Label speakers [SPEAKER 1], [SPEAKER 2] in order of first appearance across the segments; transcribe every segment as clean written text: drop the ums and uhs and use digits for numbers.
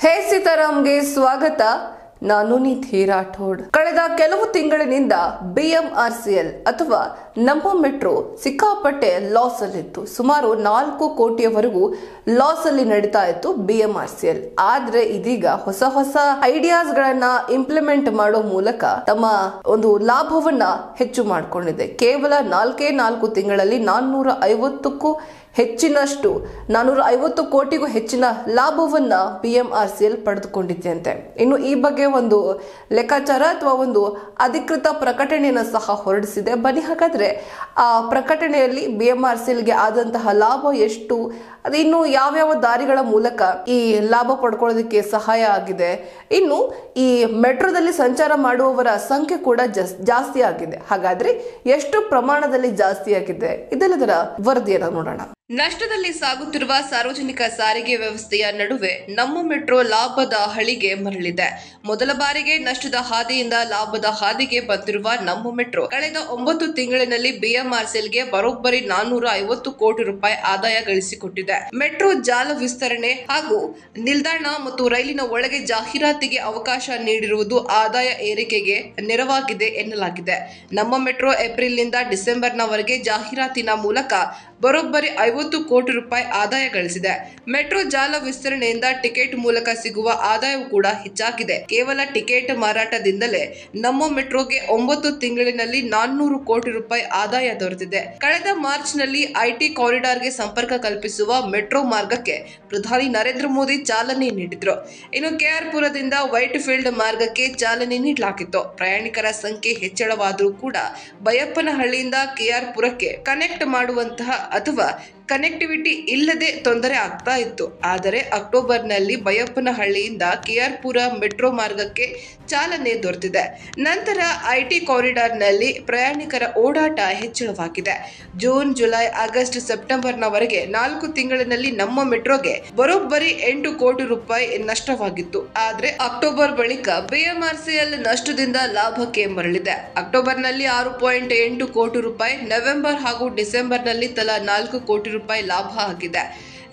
[SPEAKER 1] ಹೇ ಸೀತಾರಾಮ್ಗೆ ಸ್ವಾಗತ. ನಾನು ನಿಧಿ ರಾಠೋಡ್. ಕಳೆದ ಕೆಲವು ತಿಂಗಳಿನಿಂದ ಬಿಎಂಆರ್ಸಿಎಲ್ ಅಥವಾ ನಮ್ಮ ಮೆಟ್ರೋ ಸಿಕ್ಕಾಪಟ್ಟೆ ಲಾಸ್ ಅಲ್ಲಿತ್ತು. ಸುಮಾರು 4 ಕೋಟಿಯವರೆಗೂ ಲಾಸ್ ಅಲ್ಲಿ ನಡೀತಾ ಇತ್ತು ಬಿಎಂಆರ್ಸಿಎಲ್. ಆದ್ರೆ ಇದೀಗ ಹೊಸ ಐಡಿಯಾಸ್ ಗಳನ್ನ ಇಂಪ್ಲಿಮೆಂಟ್ ಮಾಡೋ ಮೂಲಕ ತಮ್ಮ ಒಂದು ಲಾಭವನ್ನ ಹೆಚ್ಚು ಮಾಡಿಕೊಂಡಿದೆ. ಕೇವಲ 4 ತಿಂಗಳಲ್ಲಿ 450 ಕೋಟಿಗೂ ಹೆಚ್ಚಿನ ಲಾಭವನ್ನ ಬಿಎಂಆರ್ಸಿಎಲ್ ಪಡೆದುಕೊಂಡಿದೆಯಂತೆ. ಇನ್ನು ಈ ಬಗ್ಗೆ ಒಂದು ಲೆಕ್ಕಾಚಾರ ಅಥವಾ ಒಂದು ಅಧಿಕೃತ ಪ್ರಕಟಣೆಯನ್ನು ಸಹ ಹೊರಡಿಸಿದೆ. ಬನ್ನಿ ಹಾಗಾದ್ರೆ ಆ ಪ್ರಕಟಣೆಯಲ್ಲಿ ಬಿಎಂಆರ್ಸಿಎಲ್ಗೆ ಆದಂತಹ ಲಾಭ ಎಷ್ಟು, ಅದು ಇನ್ನು ಯಾವ್ಯಾವ ದಾರಿಗಳ ಮೂಲಕ ಈ ಲಾಭ ಪಡ್ಕೊಳ್ಳೋದಕ್ಕೆ ಸಹಾಯ ಆಗಿದೆ, ಇನ್ನು ಈ ಮೆಟ್ರೋದಲ್ಲಿ ಸಂಚಾರ ಮಾಡುವವರ ಸಂಖ್ಯೆ ಕೂಡ ಜಾಸ್ತಿ ಆಗಿದೆ. ಹಾಗಾದ್ರೆ ಎಷ್ಟು ಪ್ರಮಾಣದಲ್ಲಿ ಜಾಸ್ತಿ ಆಗಿದೆ, ಇದೆಲ್ಲದರ ವರದಿಯನ್ನು ನೋಡೋಣ. ನಷ್ಟದಲ್ಲಿ ಸಾಗುತ್ತಿರುವ ಸಾರ್ವಜನಿಕ ಸಾರಿಗೆ ವ್ಯವಸ್ಥೆಯ ನಡುವೆ ನಮ್ಮ ಮೆಟ್ರೋ ಲಾಭದ ಹಳಿಗೆ ಮರಳಿದೆ. ಮೊದಲ ಬಾರಿಗೆ ನಷ್ಟದ ಹಾದಿಯಿಂದ ಲಾಭದ ಹಾದಿಗೆ ಬಂದಿರುವ ನಮ್ಮ ಮೆಟ್ರೋ ಕಳೆದ 9 ತಿಂಗಳಿನಲ್ಲಿ ಬಿಎಂಆರ್ಸಿಎಲ್ಗೆ ಬರೋಬ್ಬರಿ 450 ಕೋಟಿ ರೂಪಾಯಿ ಆದಾಯ ಗಳಿಸಿಕೊಟ್ಟಿದೆ. ಮೆಟ್ರೋ ಜಾಲ ವಿಸ್ತರಣೆ ಹಾಗೂ ನಿಲ್ದಾಣ ಮತ್ತು ರೈಲಿನ ಒಳಗೆ ಜಾಹೀರಾತಿಗೆ ಅವಕಾಶ ನೀಡಿರುವುದು ಆದಾಯ ಏರಿಕೆಗೆ ನೆರವಾಗಿದೆ ಎನ್ನಲಾಗಿದೆ. ನಮ್ಮ ಮೆಟ್ರೋ ಏಪ್ರಿಲ್ನಿಂದ ಡಿಸೆಂಬರ್ನವರೆಗೆ ಜಾಹೀರಾತಿನ ಮೂಲಕ ಬರೋಬ್ಬರಿ 50 ಕೋಟಿ ರೂಪಾಯಿ ಆದಾಯ ಗಳಿಸಿದೆ. ಮೆಟ್ರೋ ಜಾಲ ವಿಸ್ತರಣೆಯಿಂದ ಟಿಕೆಟ್ ಮೂಲಕ ಸಿಗುವ ಆದಾಯವು ಕೂಡ ಹೆಚ್ಚಾಗಿದೆ. ಕೇವಲ ಟಿಕೆಟ್ ಮಾರಾಟದಿಂದಲೇ ನಮ್ಮ ಮೆಟ್ರೋಗೆ 9 ತಿಂಗಳಿನಲ್ಲಿ 400 ಕೋಟಿ ರೂಪಾಯಿ ಆದಾಯ ದೊರೆತಿದೆ. ಕಳೆದ ಮಾರ್ಚ್ನಲ್ಲಿ ಐಟಿ ಕಾರಿಡಾರ್ಗೆ ಸಂಪರ್ಕ ಕಲ್ಪಿಸುವ ಮೆಟ್ರೋ ಮಾರ್ಗಕ್ಕೆ ಪ್ರಧಾನಿ ನರೇಂದ್ರ ಮೋದಿ ಚಾಲನೆ ನೀಡಿದ್ರು. ಇನ್ನು ಕೆಆರ್ ಪುರದಿಂದ ವೈಟ್ ಫೀಲ್ಡ್ ಮಾರ್ಗಕ್ಕೆ ಚಾಲನೆ ನೀಡಲಾಗಿತ್ತು. ಪ್ರಯಾಣಿಕರ ಸಂಖ್ಯೆ ಹೆಚ್ಚಳವಾದರೂ ಕೂಡ ಬೈಯಪ್ಪನಹಳ್ಳಿಯಿಂದ ಕೆಆರ್ ಪುರಕ್ಕೆ ಕನೆಕ್ಟ್ ಮಾಡುವಂತಹ ಅಥವಾ ಕನೆಕ್ಟಿವಿಟಿ ಇಲ್ಲದೆ ತೊಂದರೆ ಆಗ್ತಾ ಇತ್ತು. ಆದರೆ ಅಕ್ಟೋಬರ್ನಲ್ಲಿ ಬೈಯಪ್ಪನಹಳ್ಳಿಯಿಂದ ಕೆಆರ್ ಪುರ ಮೆಟ್ರೋ ಮಾರ್ಗಕ್ಕೆ ಚಾಲನೆ ದೊರೆತಿದೆ. ನಂತರ ಐಟಿ ಕಾರಿಡಾರ್ನಲ್ಲಿ ಪ್ರಯಾಣಿಕರ ಓಡಾಟ ಹೆಚ್ಚಳವಾಗಿದೆ. ಜೂನ್, ಜುಲೈ, ಆಗಸ್ಟ್, ಸೆಪ್ಟೆಂಬರ್ನವರೆಗೆ 4 ತಿಂಗಳಿನಲ್ಲಿ ನಮ್ಮ ಮೆಟ್ರೋಗೆ ಬರೋಬ್ಬರಿ 8 ಕೋಟಿ ರೂಪಾಯಿ ನಷ್ಟವಾಗಿತ್ತು. ಆದ್ರೆ ಅಕ್ಟೋಬರ್ ಬಳಿಕ ಬಿಎಂಆರ್ಸಿಎಲ್ ನಷ್ಟದಿಂದ ಲಾಭಕ್ಕೆ ಮರಳಿದೆ. ಅಕ್ಟೋಬರ್ನಲ್ಲಿ 6.8 ಕೋಟಿ ರೂಪಾಯಿ, ನವೆಂಬರ್ ಹಾಗೂ ಡಿಸೆಂಬರ್ನಲ್ಲಿ ತಲಾ 4 ಕೋಟಿ ರೂಪಾಯಿ ಲಾಭ ಆಗಿದೆ.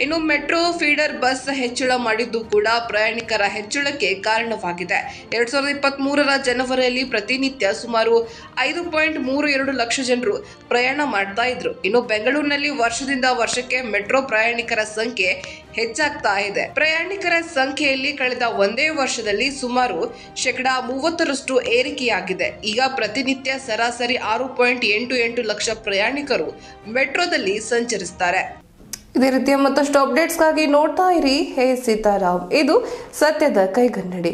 [SPEAKER 1] ಇನ್ನು ಮೆಟ್ರೋ ಫೀಡರ್ ಬಸ್ ಹೆಚ್ಚಳ ಮಾಡಿದ್ದು ಕೂಡ ಪ್ರಯಾಣಿಕರ ಹೆಚ್ಚಳಕ್ಕೆ ಕಾರಣವಾಗಿದೆ. 2023ರ ಜನವರಿಯಲ್ಲಿ ಪ್ರತಿನಿತ್ಯ ಸುಮಾರು 5.32 ಲಕ್ಷ ಜನರು ಪ್ರಯಾಣ ಮಾಡ್ತಾ ಇದ್ರು. ಇನ್ನು ಬೆಂಗಳೂರಿನಲ್ಲಿ ವರ್ಷದಿಂದ ವರ್ಷಕ್ಕೆ ಮೆಟ್ರೋ ಪ್ರಯಾಣಿಕರ ಸಂಖ್ಯೆ ಹೆಚ್ಚಾಗ್ತಾ ಇದೆ. ಪ್ರಯಾಣಿಕರ ಸಂಖ್ಯೆಯಲ್ಲಿ ಕಳೆದ ಒಂದೇ ವರ್ಷದಲ್ಲಿ ಸುಮಾರು 30% ಏರಿಕೆಯಾಗಿದೆ. ಈಗ ಪ್ರತಿನಿತ್ಯ ಸರಾಸರಿ 6.88 ಲಕ್ಷ ಪ್ರಯಾಣಿಕರು ಮೆಟ್ರೋದಲ್ಲಿ ಸಂಚರಿಸುತ್ತಾರೆ. ಇದೇ ರೀತಿಯ ಮತ್ತಷ್ಟು ಅಪ್ಡೇಟ್ಸ್ಗಾಗಿ ನೋಡ್ತಾ ಇರಿ ಹೇ ಸೀತಾರಾಮ್. ಇದು ಸತ್ಯದ ಕೈಗನ್ನಡಿ.